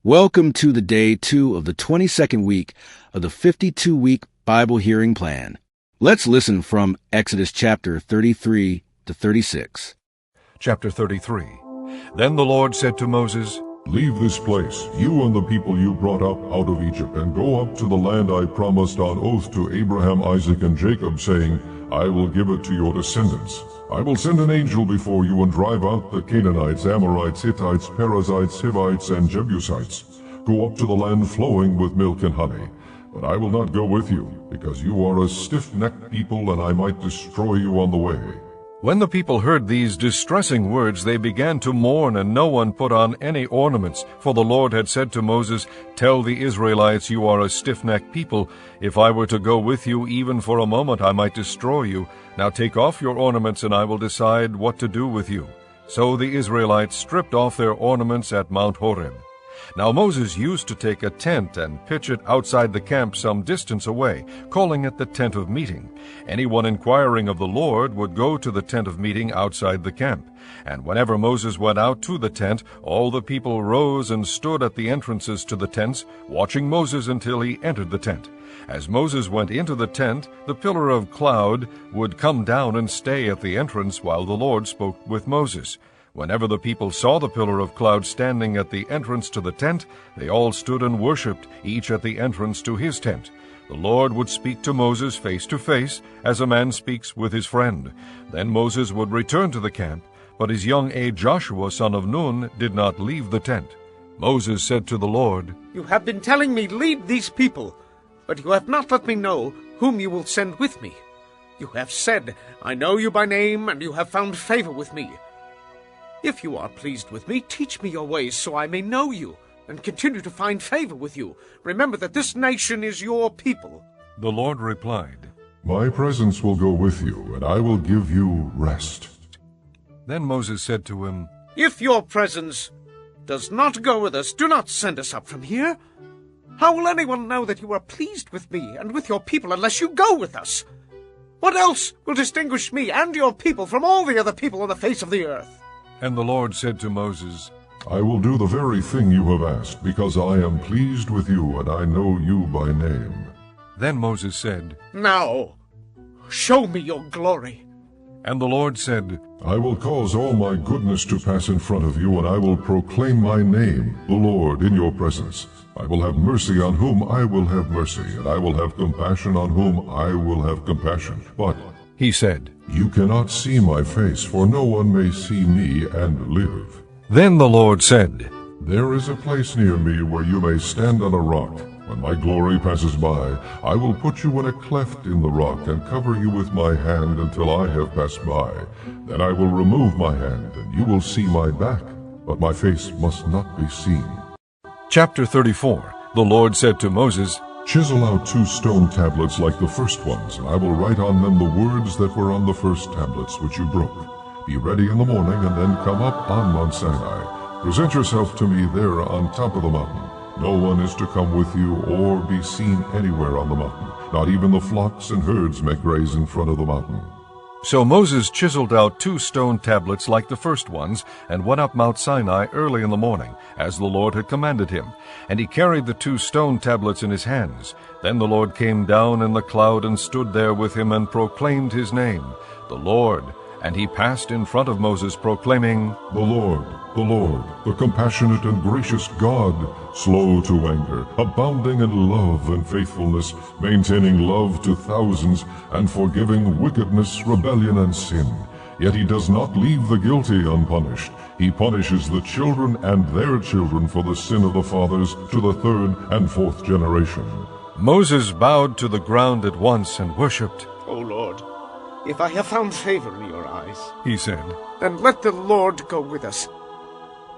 Welcome to the day 2 of the 22nd week of the 52-week Bible hearing plan. Let's listen from Exodus chapter 33 to 36. Chapter 33. Then the Lord said to Moses, "Leave this place, you and the people you brought up out of Egypt, and go up to the land I promised on oath to Abraham, Isaac, and Jacob, saying, I will give it to your descendants. I will send an angel before you and drive out the Canaanites, Amorites, Hittites, Perizzites, Hivites, and Jebusites. Go up to the land flowing with milk and honey. But I will not go with you, because you are a stiff-necked people, and I might destroy you on the way." When the people heard these distressing words, they began to mourn, and no one put on any ornaments. For the Lord had said to Moses, "Tell the Israelites, you are a stiff-necked people. If I were to go with you even for a moment, I might destroy you. Now take off your ornaments, and I will decide what to do with you." So the Israelites stripped off their ornaments at Mount Horeb. Now Moses used to take a tent and pitch it outside the camp some distance away, calling it the tent of meeting. Anyone inquiring of the Lord would go to the tent of meeting outside the camp. And whenever Moses went out to the tent, all the people rose and stood at the entrances to the tents, watching Moses until he entered the tent. As Moses went into the tent, the pillar of cloud would come down and stay at the entrance while the Lord spoke with Moses. Whenever the people saw the pillar of cloud standing at the entrance to the tent, they all stood and worshipped, each at the entrance to his tent. The Lord would speak to Moses face to face, as a man speaks with his friend. Then Moses would return to the camp, but his young aide Joshua, son of Nun, did not leave the tent. Moses said to the Lord, "You have been telling me, lead these people, but you have not let me know whom you will send with me. You have said, I know you by name, and you have found favor with me. If you are pleased with me, teach me your ways so I may know you and continue to find favor with you. Remember that this nation is your people." The Lord replied, "My presence will go with you, and I will give you rest." Then Moses said to him, "If your presence does not go with us, do not send us up from here. How will anyone know that you are pleased with me and with your people unless you go with us? What else will distinguish me and your people from all the other people on the face of the earth?" And the Lord said to Moses, "I will do the very thing you have asked, because I am pleased with you, and I know you by name." Then Moses said, "Now, show me your glory." And the Lord said, "I will cause all my goodness to pass in front of you, and I will proclaim my name, the Lord, in your presence. I will have mercy on whom I will have mercy, and I will have compassion on whom I will have compassion. But," he said, "you cannot see my face, for no one may see me and live." Then the Lord said, "There is a place near me where you may stand on a rock. When my glory passes by, I will put you in a cleft in the rock and cover you with my hand until I have passed by. Then I will remove my hand, and you will see my back, but my face must not be seen." Chapter 34. The Lord said to Moses, "Chisel out 2 stone tablets like the first ones, and I will write on them the words that were on the first tablets which you broke. Be ready in the morning, and then come up on Mount Sinai. Present yourself to me there on top of the mountain. No one is to come with you or be seen anywhere on the mountain. Not even the flocks and herds may graze in front of the mountain." So Moses chiseled out 2 stone tablets like the first ones, and went up Mount Sinai early in the morning, as the Lord had commanded him. And he carried the 2 stone tablets in his hands. Then the Lord came down in the cloud and stood there with him and proclaimed his name, the Lord. And he passed in front of Moses, proclaiming, the Lord, the compassionate and gracious God, slow to anger, abounding in love and faithfulness, maintaining love to thousands, and forgiving wickedness, rebellion, and sin. Yet he does not leave the guilty unpunished. He punishes the children and their children for the sin of the fathers to the 3rd and 4th generation." Moses bowed to the ground at once and worshipped. "O Lord, if I have found favor in your eyes," he said, "then let the Lord go with us.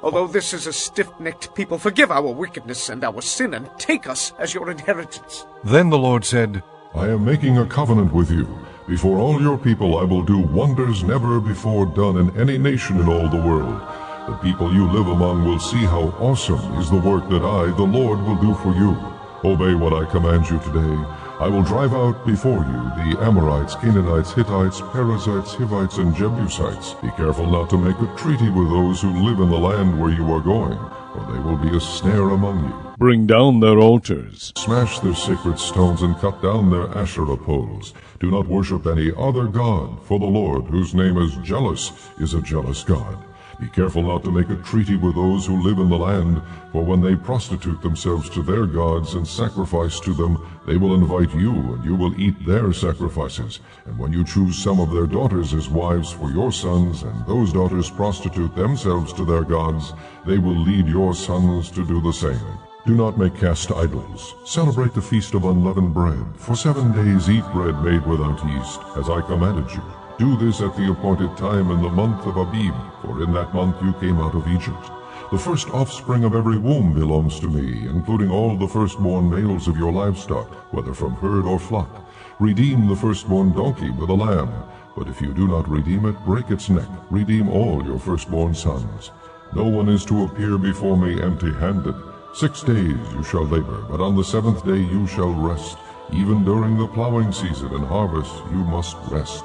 Although this is a stiff-necked people, forgive our wickedness and our sin, and take us as your inheritance." Then the Lord said, "I am making a covenant with you. Before all your people I will do wonders never before done in any nation in all the world. The people you live among will see how awesome is the work that I, the Lord, will do for you. Obey what I command you today. I will drive out before you the Amorites, Canaanites, Hittites, Perizzites, Hivites, and Jebusites. Be careful not to make a treaty with those who live in the land where you are going, or they will be a snare among you. Bring down their altars. Smash their sacred stones and cut down their Asherah poles. Do not worship any other god, for the Lord, whose name is jealous, is a jealous God. Be careful not to make a treaty with those who live in the land, for when they prostitute themselves to their gods and sacrifice to them, they will invite you, and you will eat their sacrifices. And when you choose some of their daughters as wives for your sons, and those daughters prostitute themselves to their gods, they will lead your sons to do the same. Do not make cast idols. Celebrate the Feast of Unleavened Bread. For 7 days eat bread made without yeast, as I commanded you. Do this at the appointed time in the month of Abib, for in that month you came out of Egypt. The first offspring of every womb belongs to me, including all the firstborn males of your livestock, whether from herd or flock. Redeem the firstborn donkey with a lamb, but if you do not redeem it, break its neck. Redeem all your firstborn sons. No one is to appear before me empty-handed. 6 days you shall labor, but on the 7th day you shall rest. Even during the plowing season and harvest you must rest.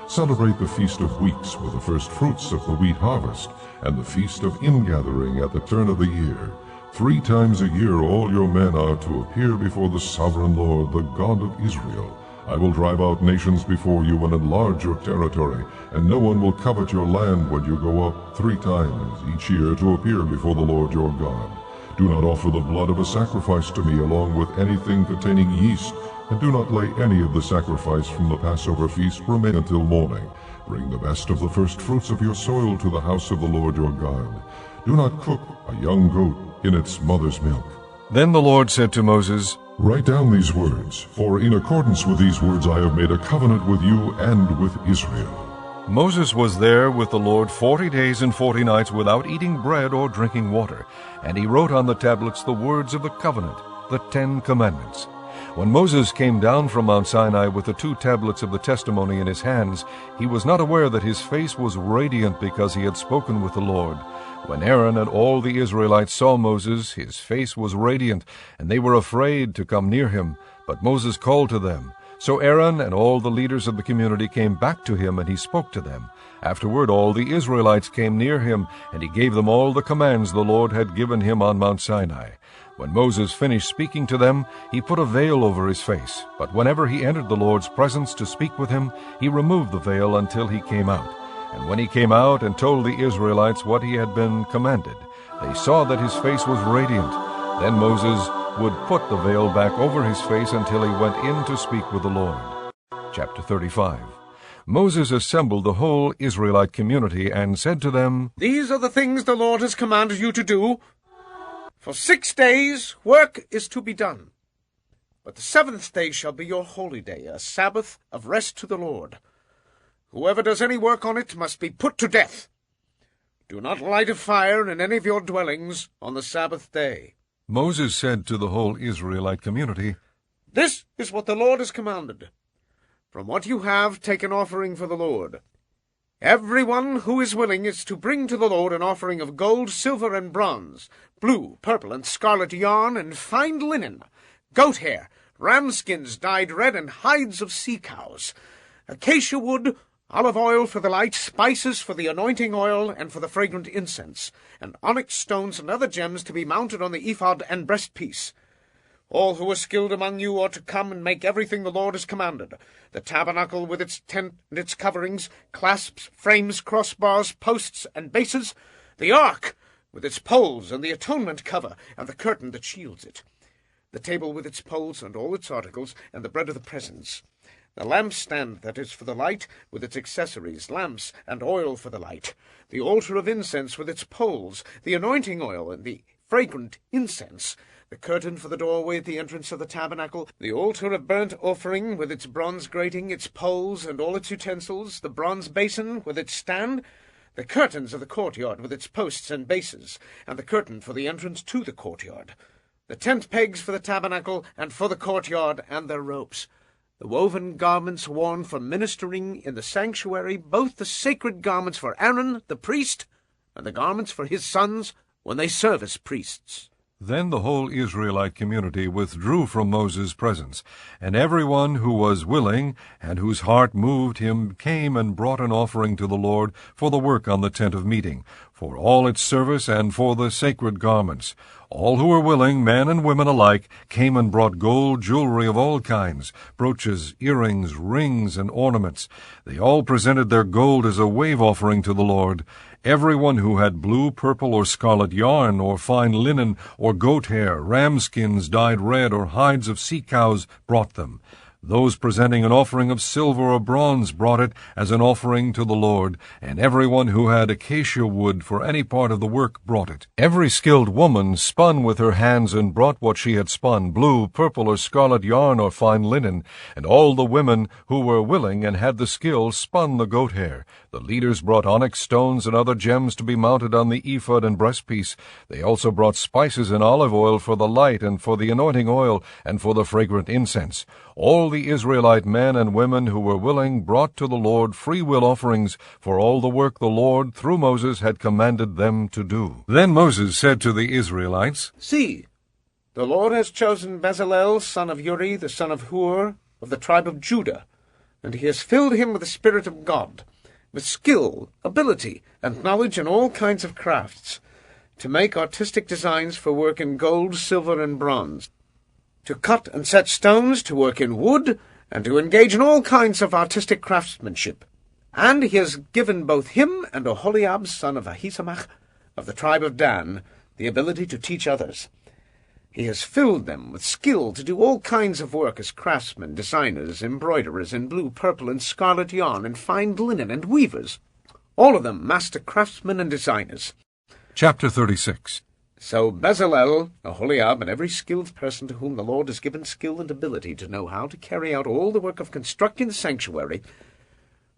Celebrate the Feast of Weeks with the first fruits of the wheat harvest, and the Feast of Ingathering at the turn of the year. 3 times a year all your men are to appear before the sovereign Lord, the God of Israel. I will drive out nations before you and enlarge your territory, and no one will covet your land when you go up 3 times each year to appear before the Lord your God. Do not offer the blood of a sacrifice to me along with anything containing yeast, and do not lay any of the sacrifice from the Passover feast remain until morning. Bring the best of the first fruits of your soil to the house of the Lord your God. Do not cook a young goat in its mother's milk. Then the Lord said to Moses, Write down these words, for in accordance with these words I have made a covenant with you and with Israel. Moses was there with the Lord 40 days and 40 nights without eating bread or drinking water, and he wrote on the tablets the words of the covenant, the 10 Commandments. When Moses came down from Mount Sinai with the 2 tablets of the testimony in his hands, he was not aware that his face was radiant because he had spoken with the Lord. When Aaron and all the Israelites saw Moses, his face was radiant, and they were afraid to come near him. But Moses called to them. So Aaron and all the leaders of the community came back to him, and he spoke to them. Afterward all the Israelites came near him, and he gave them all the commands the Lord had given him on Mount Sinai. When Moses finished speaking to them, he put a veil over his face. But whenever he entered the Lord's presence to speak with him, he removed the veil until he came out. And when he came out and told the Israelites what he had been commanded, they saw that his face was radiant. Then Moses would put the veil back over his face until he went in to speak with the Lord. Chapter 35. Moses assembled the whole Israelite community and said to them, These are the things the Lord has commanded you to do. For 6 days work is to be done. But the 7th day shall be your holy day, a Sabbath of rest to the Lord. Whoever does any work on it must be put to death. Do not light a fire in any of your dwellings on the Sabbath day. Moses said to the whole Israelite community, This is what the Lord has commanded. From what you have, take an offering for the Lord. Everyone who is willing is to bring to the Lord an offering of gold, silver, and bronze, blue, purple, and scarlet yarn, and fine linen, goat hair, ram skins dyed red, and hides of sea cows, acacia wood, olive oil for the light, spices for the anointing oil and for the fragrant incense, and onyx stones and other gems to be mounted on the ephod and breastpiece. All who are skilled among you ought to come and make everything the Lord has commanded, the tabernacle with its tent and its coverings, clasps, frames, crossbars, posts, and bases, the ark with its poles and the atonement cover and the curtain that shields it, the table with its poles and all its articles, and the bread of the presence, the lampstand that is for the light with its accessories, lamps and oil for the light, the altar of incense with its poles, the anointing oil and the fragrant incense, the curtain for the doorway at the entrance of the tabernacle, the altar of burnt offering with its bronze grating, its poles and all its utensils, the bronze basin with its stand, the curtains of the courtyard with its posts and bases, and the curtain for the entrance to the courtyard, the tent pegs for the tabernacle and for the courtyard and their ropes, the woven garments worn for ministering in the sanctuary, both the sacred garments for Aaron the priest and the garments for his sons when they serve as priests, Then the whole Israelite community withdrew from Moses' presence, and everyone who was willing and whose heart moved him came and brought an offering to the Lord for the work on the tent of meeting, for all its service and for the sacred garments. All who were willing, men and women alike, came and brought gold jewelry of all kinds, brooches, earrings, rings, and ornaments. They all presented their gold as a wave offering to the Lord. Everyone who had blue, purple, or scarlet yarn, or fine linen, or goat hair, ram skins dyed red, or hides of sea cows brought them. Those presenting an offering of silver or bronze brought it as an offering to the Lord, and everyone who had acacia wood for any part of the work brought it. Every skilled woman spun with her hands and brought what she had spun, blue, purple, or scarlet yarn, or fine linen, and all the women who were willing and had the skill spun the goat hair. The leaders brought onyx stones and other gems to be mounted on the ephod and breastpiece. They also brought spices and olive oil for the light, and for the anointing oil, and for the fragrant incense. All the Israelite men and women who were willing brought to the Lord free-will offerings for all the work the Lord, through Moses, had commanded them to do. Then Moses said to the Israelites, See, the Lord has chosen Bezalel, son of Uri, the son of Hur, of the tribe of Judah, and he has filled him with the Spirit of God, with skill, ability, and knowledge in all kinds of crafts, to make artistic designs for work in gold, silver, and bronze, to cut and set stones, to work in wood, and to engage in all kinds of artistic craftsmanship. And he has given both him and Oholiab, son of Ahisamach, of the tribe of Dan, the ability to teach others. He has filled them with skill to do all kinds of work as craftsmen, designers, embroiderers in blue, purple, and scarlet yarn, and fine linen, and weavers, all of them master craftsmen and designers. Chapter 36. So Bezalel, Oholiab, and every skilled person to whom the Lord has given skill and ability to know how to carry out all the work of constructing the sanctuary,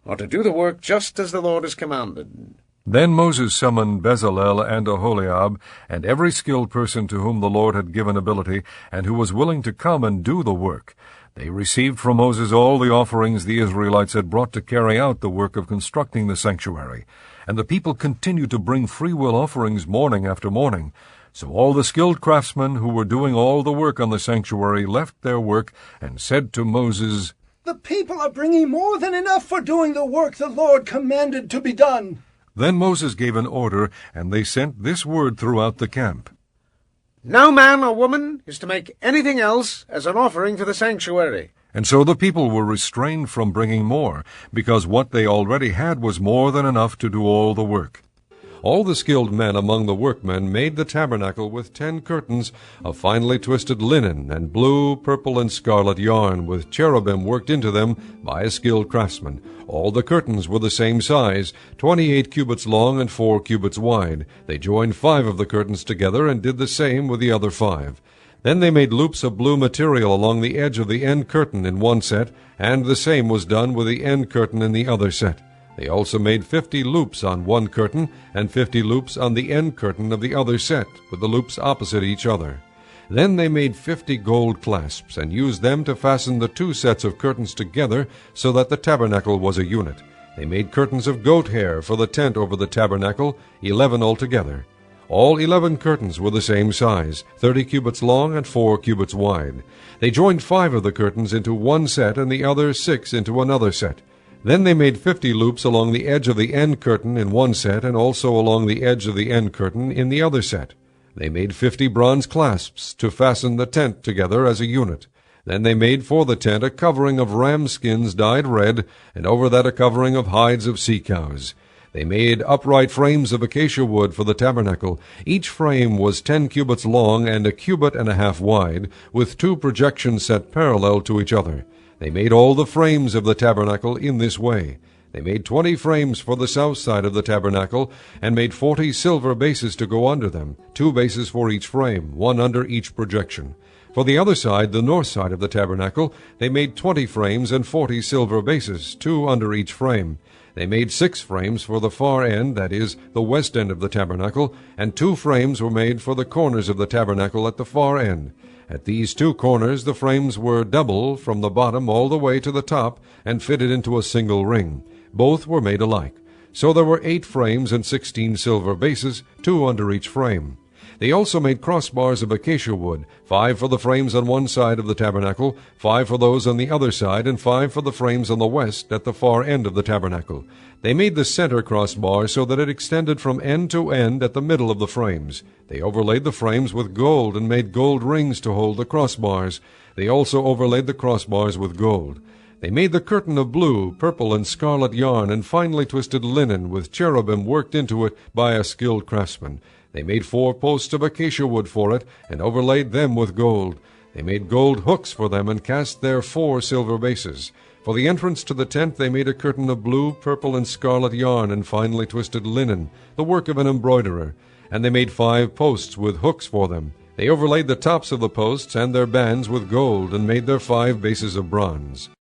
or to do the work just as the Lord has commanded. Then Moses summoned Bezalel and Oholiab, and every skilled person to whom the Lord had given ability, and who was willing to come and do the work. They received from Moses all the offerings the Israelites had brought to carry out the work of constructing the sanctuary. And the people continued to bring free-will offerings morning after morning. So all the skilled craftsmen who were doing all the work on the sanctuary left their work and said to Moses, The people are bringing more than enough for doing the work the Lord commanded to be done. Then Moses gave an order, and they sent this word throughout the camp. No man or woman is to make anything else as an offering to the sanctuary. And so the people were restrained from bringing more, because what they already had was more than enough to do all the work. All the skilled men among the workmen made the tabernacle with 10 curtains of finely twisted linen and blue, purple, and scarlet yarn, with cherubim worked into them by a skilled craftsman. All the curtains were the same size, 28 cubits long and 4 cubits wide. They joined 5 of the curtains together and did the same with the other 5. Then they made loops of blue material along the edge of the end curtain in one set, and the same was done with the end curtain in the other set. They also made 50 loops on one curtain, and 50 loops on the end curtain of the other set, with the loops opposite each other. Then they made 50 gold clasps, and used them to fasten the 2 sets of curtains together, so that the tabernacle was a unit. They made curtains of goat hair for the tent over the tabernacle, 11 altogether. All 11 curtains were the same size, 30 cubits long and 4 cubits wide. They joined 5 of the curtains into one set, and the other 6 into another set. Then they made 50 loops along the edge of the end curtain in one set, and also along the edge of the end curtain in the other set. They made 50 bronze clasps to fasten the tent together as a unit. Then they made for the tent a covering of ram skins dyed red, and over that a covering of hides of sea cows. They made upright frames of acacia wood for the tabernacle. Each frame was 10 cubits long and a cubit and a half wide, with 2 projections set parallel to each other. They made all the frames of the tabernacle in this way. They made 20 frames for the south side of the tabernacle, and made 40 silver bases to go under them, 2 bases for each frame, 1 under each projection. For the other side, the north side of the tabernacle, they made 20 frames and 40 silver bases, 2 under each frame. They made 6 frames for the far end, that is, the west end of the tabernacle, and 2 frames were made for the corners of the tabernacle at the far end. At these 2 corners the frames were double from the bottom all the way to the top, and fitted into a single ring. Both were made alike. So there were 8 frames and 16 silver bases, 2 under each frame. They also made crossbars of acacia wood, 5 for the frames on one side of the tabernacle, 5 for those on the other side, and 5 for the frames on the west at the far end of the tabernacle. They made the center crossbar so that it extended from end to end at the middle of the frames. They overlaid the frames with gold and made gold rings to hold the crossbars. They also overlaid the crossbars with gold. They made the curtain of blue, purple, and scarlet yarn and finely twisted linen with cherubim worked into it by a skilled craftsman. They made 4 posts of acacia wood for it, and overlaid them with gold. They made gold hooks for them, and cast there 4 silver bases. For the entrance to the tent they made a curtain of blue, purple, and scarlet yarn, and finely twisted linen, the work of an embroiderer. And they made 5 posts with hooks for them. They overlaid the tops of the posts and their bands with gold, and made their 5 bases of bronze.